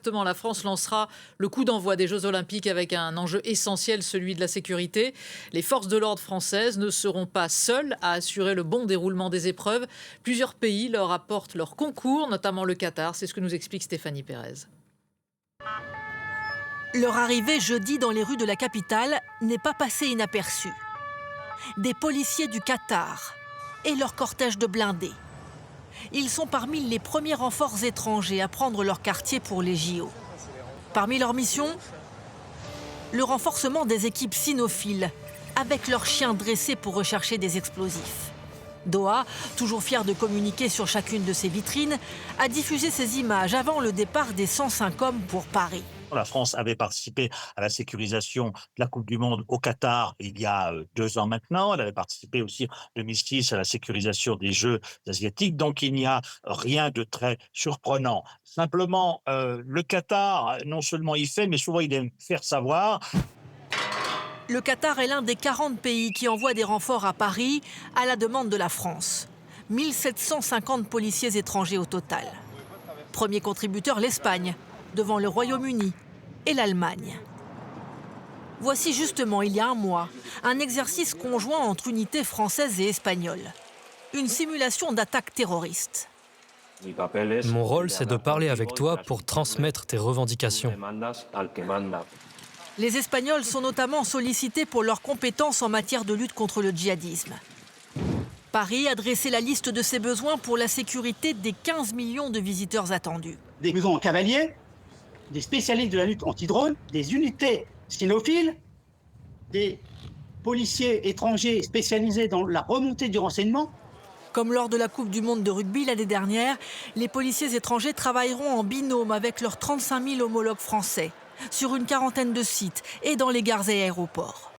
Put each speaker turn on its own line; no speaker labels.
exactement. La France lancera le coup d'envoi des Jeux Olympiques avec un enjeu essentiel, celui de la sécurité. Les forces de l'ordre françaises ne seront pas seules à assurer le bon déroulement des épreuves. Plusieurs pays leur apportent leur concours, notamment le Qatar. C'est ce que nous explique Stéphanie Pérez.
Leur arrivée jeudi dans les rues de la capitale n'est pas passée inaperçue. Des policiers du Qatar et leur cortège de blindés. Ils sont parmi les premiers renforts étrangers à prendre leur quartier pour les JO. Parmi leurs missions, le renforcement des équipes cynophiles, avec leurs chiens dressés pour rechercher des explosifs. Doha, toujours fier de communiquer sur chacune de ses vitrines, a diffusé ces images avant le départ des 105 hommes pour Paris.
La France avait participé à la sécurisation de la Coupe du Monde au Qatar il y a 2 ans maintenant. Elle avait participé aussi en 2006 à la sécurisation des Jeux asiatiques. Donc il n'y a rien de très surprenant. Simplement, le Qatar, non seulement il fait, mais souvent il aime faire savoir.
Le Qatar est l'un des 40 pays qui envoient des renforts à Paris à la demande de la France. 1750 policiers étrangers au total. Premier contributeur, l'Espagne, devant le Royaume-Uni et l'Allemagne. Voici justement, il y a un mois, un exercice conjoint entre unités françaises et espagnoles. Une simulation d'attaque terroriste.
Mon rôle, c'est de parler avec toi pour transmettre tes revendications.
Les Espagnols sont notamment sollicités pour leurs compétences en matière de lutte contre le djihadisme. Paris a dressé la liste de ses besoins pour la sécurité des 15 millions de visiteurs attendus.
Des maisons cavaliers, des spécialistes de la lutte anti-drone, des unités cynophiles, des policiers étrangers spécialisés dans la remontée du renseignement.
Comme lors de la Coupe du Monde de rugby l'année dernière, les policiers étrangers travailleront en binôme avec leurs 35 000 homologues français, sur une quarantaine de sites et dans les gares et aéroports.